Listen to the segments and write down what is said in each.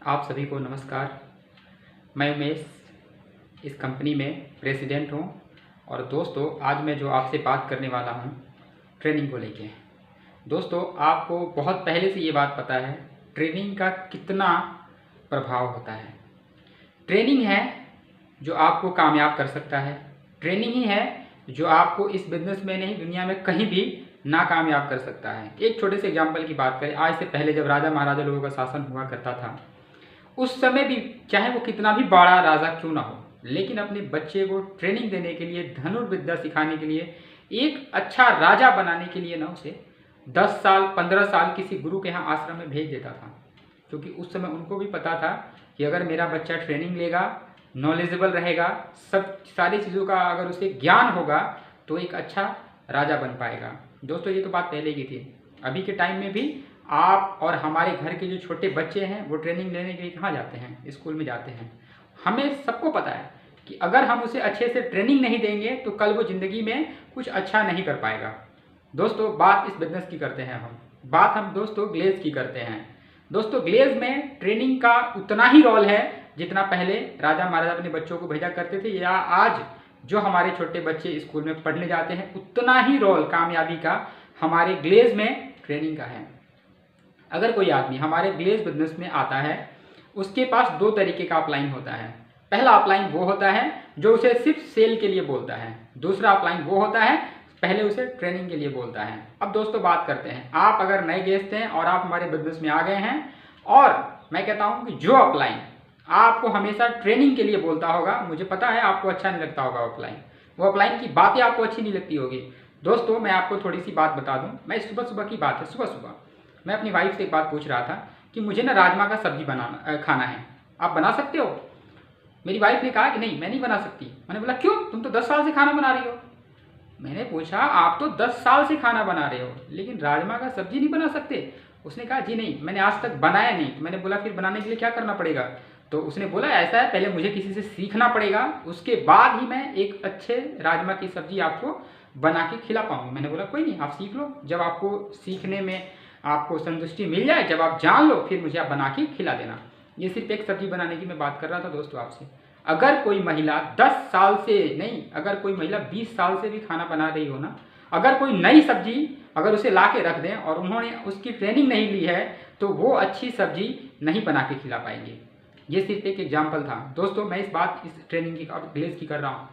आप सभी को नमस्कार। मैं उमेश इस कंपनी में प्रेसिडेंट हूँ और दोस्तों आज मैं जो आपसे बात करने वाला हूँ ट्रेनिंग को लेके। दोस्तों आपको बहुत पहले से ये बात पता है ट्रेनिंग का कितना प्रभाव होता है। ट्रेनिंग है जो आपको कामयाब कर सकता है। ट्रेनिंग ही है जो आपको इस बिज़नेस में नहीं दुनिया में कहीं भी नाकामयाब कर सकता है। एक छोटे से एग्जाम्पल की बात करें, आज से पहले जब राजा महाराजा लोगों का शासन हुआ करता था उस समय भी चाहे वो कितना भी बड़ा राजा क्यों ना हो, लेकिन अपने बच्चे को ट्रेनिंग देने के लिए, धनुर्विद्या सिखाने के लिए, एक अच्छा राजा बनाने के लिए ना उसे 10 साल 15 साल किसी गुरु के यहाँ आश्रम में भेज देता था। क्योंकि उस समय उनको भी पता था कि अगर मेरा बच्चा ट्रेनिंग लेगा, नॉलेजेबल रहेगा, सब सारी चीज़ों का अगर उसे ज्ञान होगा तो एक अच्छा राजा बन पाएगा। दोस्तों ये तो बात पहले की थी। अभी के टाइम में भी आप और हमारे घर के जो छोटे बच्चे हैं वो ट्रेनिंग लेने के लिए कहाँ जाते हैं? स्कूल में जाते हैं। हमें सबको पता है कि अगर हम उसे अच्छे से ट्रेनिंग नहीं देंगे तो कल वो ज़िंदगी में कुछ अच्छा नहीं कर पाएगा। दोस्तों बात इस बिज़नेस की करते हैं हम दोस्तों ग्लेज़ की करते हैं। दोस्तों ग्लेज़ में ट्रेनिंग का उतना ही रोल है जितना पहले राजा महाराजा अपने बच्चों को भेजा करते थे, या आज जो हमारे छोटे बच्चे स्कूल में पढ़ने जाते हैं उतना ही रोल कामयाबी का हमारे ग्लेज़ में ट्रेनिंग का है। अगर कोई आदमी हमारे ग्लेज़ बिजनेस में आता है उसके पास दो तरीके का अपलाइन होता है। पहला अपलाइन वो होता है जो उसे सिर्फ सेल के लिए बोलता है, दूसरा अपलाइन वो होता है पहले उसे ट्रेनिंग के लिए बोलता है। अब दोस्तों बात करते हैं, आप अगर नए गेस्ट हैं और आप हमारे बिजनेस में आ गए हैं और मैं कहता हूं कि जो अपलाइन आपको हमेशा ट्रेनिंग के लिए बोलता होगा, मुझे पता है आपको अच्छा नहीं लगता होगा अपलाइन, वो अपलाइन की बातें आपको अच्छी नहीं लगती होगी। दोस्तों मैं आपको थोड़ी सी बात बता दूं, मैं सुबह की बात है, सुबह मैं अपनी वाइफ से एक बात पूछ रहा था कि मुझे ना राजमा का सब्जी खाना है, आप बना सकते हो? मेरी वाइफ ने कहा कि नहीं मैं नहीं बना सकती। मैंने बोला क्यों, तुम तो 10 साल से खाना बना रही हो। मैंने पूछा आप तो 10 साल से खाना बना रहे हो लेकिन राजमा का सब्जी नहीं बना सकते? उसने कहा जी नहीं, मैंने आज तक बनाया नहीं। तो मैंने बोला फिर बनाने के लिए क्या करना पड़ेगा? तो उसने बोला ऐसा है, पहले मुझे किसी से सीखना पड़ेगा, उसके बाद ही मैं एक अच्छे राजमा की सब्जी आपको बना के खिला पाऊंगी। मैंने बोला कोई नहीं, आप सीख लो, जब आपको सीखने में आपको संतुष्टि मिल जाए, जब आप जान लो, फिर मुझे आप बना के खिला देना। ये सिर्फ एक सब्जी बनाने की मैं बात कर रहा था दोस्तों आपसे। अगर कोई महिला 10 साल से नहीं, अगर कोई महिला 20 साल से भी खाना बना रही हो ना, अगर कोई नई सब्जी अगर उसे ला के रख दें और उन्होंने उसकी ट्रेनिंग नहीं ली है तो वो अच्छी सब्जी नहीं बना के खिला पाएंगे। ये सिर्फ एक एग्जाम्पल था दोस्तों, मैं इस ट्रेनिंग की ग्लेज़ की कर रहा हूँ।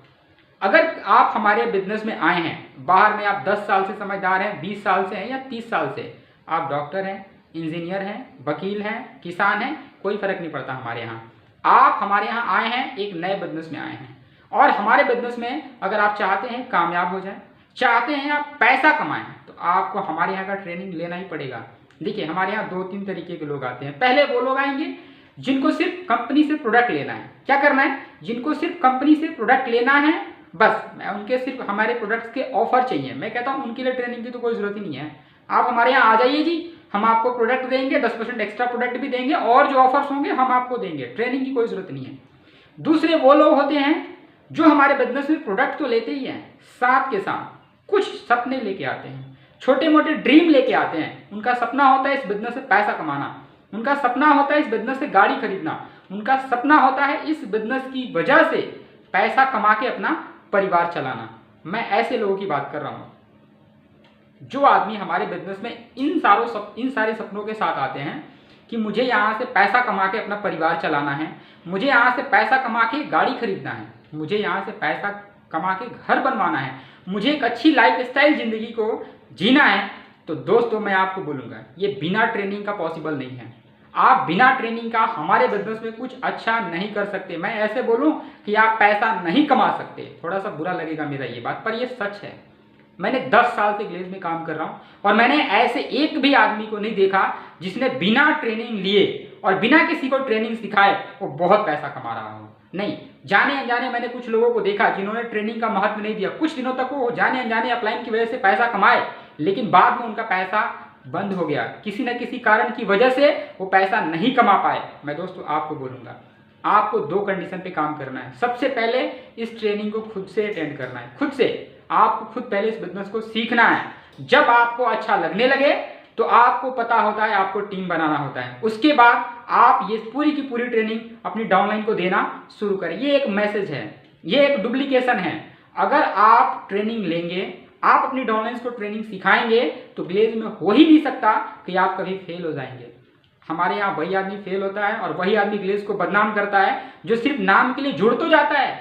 अगर आप हमारे बिजनेस में आए हैं, बाहर में आप 10 साल से समझदार हैं, 20 साल से हैं या 30 साल से, आप डॉक्टर हैं, इंजीनियर हैं, वकील हैं, किसान हैं, कोई फर्क नहीं पड़ता हमारे यहाँ। आप हमारे यहाँ आए हैं, एक नए बिजनेस में आए हैं और हमारे बिजनेस में अगर आप चाहते हैं कामयाब हो जाए, चाहते हैं आप पैसा कमाएं, तो आपको हमारे यहाँ का ट्रेनिंग लेना ही पड़ेगा। देखिए हमारे यहाँ 2-3 तरीके के लोग आते हैं। पहले वो लोग आएंगे जिनको सिर्फ कंपनी से प्रोडक्ट लेना है। क्या करना है? जिनको सिर्फ कंपनी से प्रोडक्ट लेना है, बस उनके सिर्फ हमारे प्रोडक्ट्स के ऑफर चाहिए। मैं कहता हूँ उनके लिए ट्रेनिंग की तो कोई ज़रूरत ही नहीं है। आप हमारे यहाँ आ जाइए जी, हम आपको प्रोडक्ट देंगे, 10% एक्स्ट्रा प्रोडक्ट भी देंगे और जो ऑफर्स होंगे हम आपको देंगे, ट्रेनिंग की कोई ज़रूरत नहीं है। दूसरे वो लोग होते हैं जो हमारे बिजनेस में प्रोडक्ट तो लेते ही हैं, साथ के साथ कुछ सपने लेके आते हैं, छोटे मोटे ड्रीम लेके आते हैं। उनका सपना होता है इस बिजनेस से पैसा कमाना, उनका सपना होता है इस बिजनेस से गाड़ी खरीदना, उनका सपना होता है इस बिजनेस की वजह से पैसा कमा के अपना परिवार चलाना। मैं ऐसे लोगों की बात कर रहा हूँ। जो आदमी हमारे बिजनेस में इन सारे सपनों के साथ आते हैं कि मुझे यहाँ से पैसा कमा के अपना परिवार चलाना है, मुझे यहाँ से पैसा कमा के गाड़ी खरीदना है, मुझे यहाँ से पैसा कमा के घर बनवाना है, मुझे एक अच्छी लाइफस्टाइल ज़िंदगी को जीना है, तो दोस्तों मैं आपको बोलूँगा ये बिना ट्रेनिंग का पॉसिबल नहीं है। आप बिना ट्रेनिंग का हमारे बिजनेस में कुछ अच्छा नहीं कर सकते। मैं ऐसे बोलूँ कि आप पैसा नहीं कमा सकते, थोड़ा सा बुरा लगेगा मेरा ये बात, पर ये सच है। मैंने 10 साल से ग्लेज़ में काम कर रहा हूँ और मैंने ऐसे एक भी आदमी को नहीं देखा जिसने बिना ट्रेनिंग लिए और बिना किसी को ट्रेनिंग सिखाए वो बहुत पैसा कमा रहा हो। नहीं, जाने अनजाने मैंने कुछ लोगों को देखा जिन्होंने ट्रेनिंग का महत्व नहीं दिया। कुछ दिनों तक वो जाने अनजाने अपलाइन की वजह से पैसा कमाए, लेकिन बाद में उनका पैसा बंद हो गया, किसी न किसी कारण की वजह से वो पैसा नहीं कमा पाए। मैं दोस्तों आपको बोलूँगा आपको 2 कंडीशन पे काम करना है। सबसे पहले इस ट्रेनिंग को खुद से अटेंड करना है, खुद से। आपको खुद पहले इस बिजनेस को सीखना है। जब आपको अच्छा लगने लगे तो आपको पता होता है आपको टीम बनाना होता है। उसके बाद आप ये पूरी की पूरी ट्रेनिंग अपनी डाउनलाइन को देना शुरू करें। ये एक मैसेज है, ये एक डुप्लीकेशन है। अगर आप ट्रेनिंग लेंगे, आप अपनी डाउनलाइन को ट्रेनिंग सिखाएंगे, तो ग्लेज में हो ही नहीं सकता कि आप कभी फेल हो जाएंगे। हमारे यहाँ वही आदमी फेल होता है और वही आदमी ग्लेज को बदनाम करता है जो सिर्फ नाम के लिए जुड़ तो जाता है,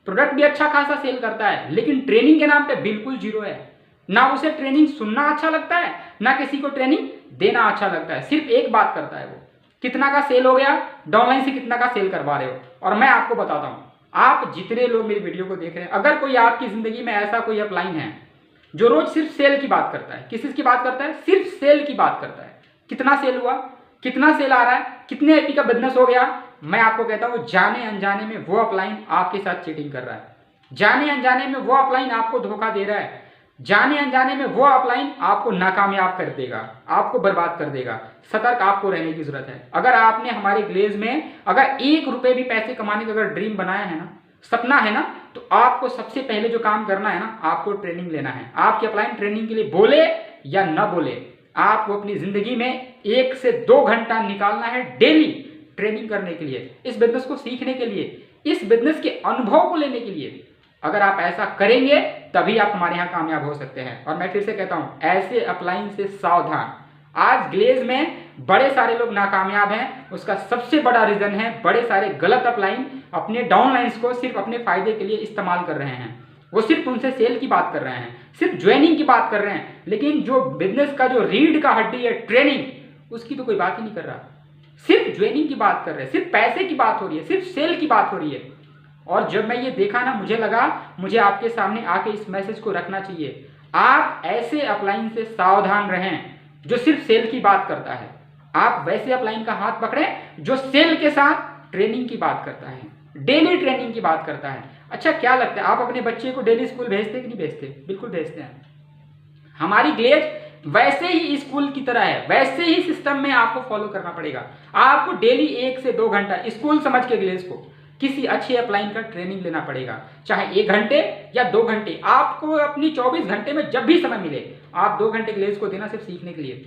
प्रोडक्ट भी अच्छा खासा सेल करता है, लेकिन ट्रेनिंग के नाम पे बिल्कुल जीरो है। ना उसे ट्रेनिंग सुनना अच्छा लगता है, ना किसी को ट्रेनिंग देना अच्छा लगता है। सिर्फ एक बात करता है वो, कितना का सेल हो गया, डाउनलाइन से कितना का सेल करवा रहे हो। और मैं आपको बताता हूँ, आप जितने लोग मेरी वीडियो को देख रहे हैं, अगर कोई आपकी जिंदगी में ऐसा कोई अपलाइन है जो रोज सिर्फ सेल की बात करता है, किस चीज की बात करता है, सिर्फ सेल की बात करता है, कितना सेल हुआ, कितना सेल आ रहा है, कितने एपी का बिजनेस हो गया, मैं आपको कहता हूं जाने अनजाने में वो अपलाइन आपके साथ चीटिंग कर रहा है, जाने अनजाने में वो अपलाइन आपको धोखा दे रहा है, जाने अनजाने में वो अपलाइन आपको नाकामयाब कर देगा, आपको बर्बाद कर देगा। सतर्क आपको रहने की जरूरत है। अगर आपने हमारे ग्लेज में अगर 1 रुपए भी पैसे कमाने का अगर ड्रीम बनाया है ना, सपना है ना, तो आपको सबसे पहले जो काम करना है ना, आपको ट्रेनिंग लेना है। आपके अपलाइन ट्रेनिंग के लिए बोले या न बोले, आपको अपनी जिंदगी में 1 से 2 घंटा निकालना है डेली ट्रेनिंग करने के लिए, इस बिजनेस को सीखने के लिए, इस बिजनेस के अनुभव को लेने के लिए। अगर आप ऐसा करेंगे तभी आप हमारे यहाँ कामयाब हो सकते हैं। और मैं फिर से कहता हूँ, ऐसे अपलाइन से सावधान। आज ग्लेज में बड़े सारे लोग नाकामयाब हैं, उसका सबसे बड़ा रीजन है बड़े सारे गलत अपलाइन अपने डाउनलाइंस को सिर्फ अपने फायदे के लिए इस्तेमाल कर रहे हैं। वो सिर्फ उनसे सेल की बात कर रहे हैं, सिर्फ ज्वाइनिंग की बात कर रहे हैं, लेकिन जो बिजनेस का जो रीढ़ का हड्डी है ट्रेनिंग, उसकी तो कोई बात ही नहीं कर रहा। सिर्फ ज्वाइनिंग की बात कर रहे हैं, सिर्फ पैसे की बात हो रही है, सिर्फ सेल की बात हो रही है। और जब मैं ये देखा ना, मुझे लगा मुझे आपके सामने आके इस मैसेज को रखना चाहिए। आप ऐसे अपलाइन से सावधान रहें जो सिर्फ सेल की बात करता है। आप वैसे अपलाइन का हाथ पकड़ें जो सेल के साथ ट्रेनिंग की बात करता है, डेली ट्रेनिंग की बात करता है। अच्छा, क्या लगता है आप अपने बच्चे को डेली स्कूल भेजते कि नहीं भेजते? बिल्कुल भेजते हैं। हमारी ग्लेज वैसे ही स्कूल की तरह है, वैसे ही सिस्टम में आपको फॉलो करना पड़ेगा। आपको डेली 1 से 2 घंटा स्कूल समझ के ग्लेज को किसी अच्छे अपलाइन का ट्रेनिंग लेना पड़ेगा, चाहे 1 घंटे या 2 घंटे। आपको अपनी 24 घंटे में जब भी समय मिले, आप 2 घंटे ग्लेज को देना सिर्फ सीखने के लिए।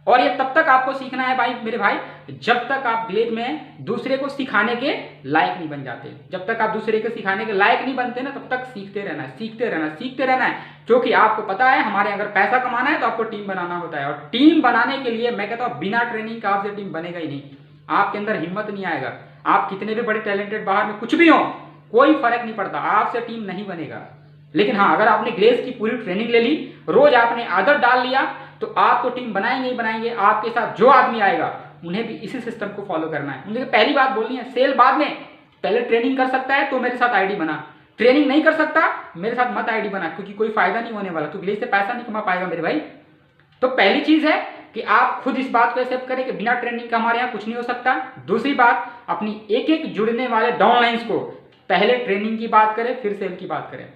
और ये तब तक आपको सीखना है भाई, मेरे भाई, जब तक आप ग्लेज में दूसरे को सिखाने के लायक नहीं बन जाते। जब तक आप दूसरे को सिखाने के लायक नहीं बनते ना, तब तक सीखते रहना है, सीखते रहना, सीखते रहना है। क्योंकि आपको पता है, हमारे अगर पैसा कमाना है तो आपको टीम बनाना होता है। और टीम बनाने के लिए मैं कहता हूँ बिना ट्रेनिंग का आपसे टीम बनेगा ही नहीं। आपके अंदर हिम्मत नहीं आएगा। आप कितने भी बड़े टैलेंटेड बाहर में कुछ भी हो, कोई फर्क नहीं पड़ता, आपसे टीम नहीं बनेगा। लेकिन हाँ, अगर आपने ग्लेज की पूरी ट्रेनिंग ले ली, रोज आपने आदत डाल लिया, तो आप तो टीम बनाएंगे ही बनाएंगे। आपके साथ जो आदमी आएगा उन्हें भी इसी सिस्टम को फॉलो करना है। उन्हें पहली बात बोलनी है, सेल बाद में, पहले ट्रेनिंग कर सकता है तो मेरे साथ आईडी बना, ट्रेनिंग नहीं कर सकता मेरे साथ मत आईडी बना, क्योंकि कोई फायदा नहीं होने वाला। तो ग्लेज से पैसा नहीं कमा पाएगा मेरे भाई। तो पहली चीज है कि आप खुद इस बात को एक्सेप्ट करें कि बिना ट्रेनिंग का हमारे यहाँ कुछ नहीं हो सकता। दूसरी बात, अपनी एक एक जुड़ने वाले डाउनलाइंस को पहले ट्रेनिंग की बात करें, फिर सेल की बात करें।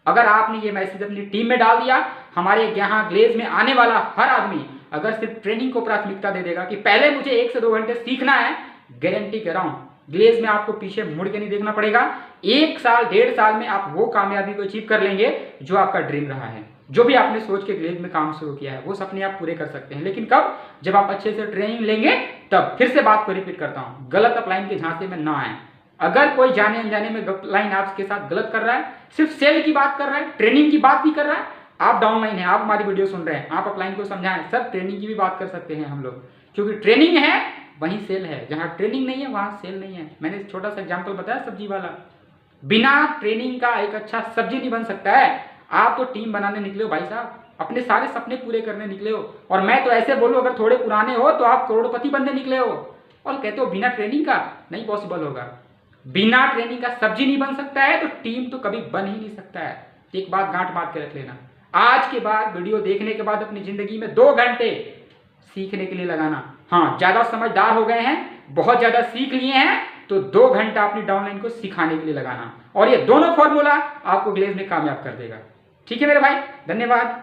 अगर आपने ये मैसेज अपनी टीम में डाल दिया, हमारे यहाँ ग्लेज में आने वाला हर आदमी अगर सिर्फ ट्रेनिंग को प्राथमिकता दे देगा कि पहले मुझे 1 से 2 घंटे सीखना है, गारंटी कर रहा हूँ ग्लेज में आपको पीछे मुड़ के नहीं देखना पड़ेगा। 1 साल 1.5 साल में आप वो कामयाबी को अचीव कर लेंगे जो आपका ड्रीम रहा है। जो भी आपने सोच के ग्लेज में काम शुरू किया है वो सपने आप पूरे कर सकते हैं। लेकिन कब? जब आप अच्छे से ट्रेनिंग लेंगे तब। फिर से बात को रिपीट करता हूँ, गलत अपलाइन के झांसे में ना आए। अगर कोई जाने अनजाने में अपलाइन आपके साथ गलत कर रहा है, सिर्फ सेल की बात कर रहा है, ट्रेनिंग की बात नहीं कर रहा है, आप डाउनलाइन है, आप हमारी वीडियो सुन रहे हैं, आप अपलाइन को समझाएं। सर, ट्रेनिंग की भी बात कर सकते हैं हम लोग, क्योंकि ट्रेनिंग है वहीं सेल है, जहां ट्रेनिंग नहीं है वहां सेल नहीं है। मैंने छोटा सा एग्जांपल बताया सब्जी वाला, बिना ट्रेनिंग का एक अच्छा सब्जी नहीं बन सकता है। आप तो टीम बनाने निकले हो भाई साहब, अपने सारे सपने पूरे करने निकले हो। और मैं तो ऐसे बोलूं, अगर थोड़े पुराने हो तो आप करोड़पति बनने निकले हो। और कहते हो बिना ट्रेनिंग का नहीं पॉसिबल होगा। बिना ट्रेनिंग का सब्जी नहीं बन सकता है तो टीम तो कभी बन ही नहीं सकता है। एक बात गांठ बांध के रख लेना, आज के बाद वीडियो देखने के बाद अपनी जिंदगी में 2 घंटे सीखने के लिए लगाना। हाँ, ज्यादा समझदार हो गए हैं, बहुत ज्यादा सीख लिए हैं, तो 2 घंटा अपनी डाउनलाइन को सिखाने के लिए लगाना। और ये दोनों फॉर्मूला आपको ग्लेज में कामयाब कर देगा। ठीक है मेरे भाई, धन्यवाद।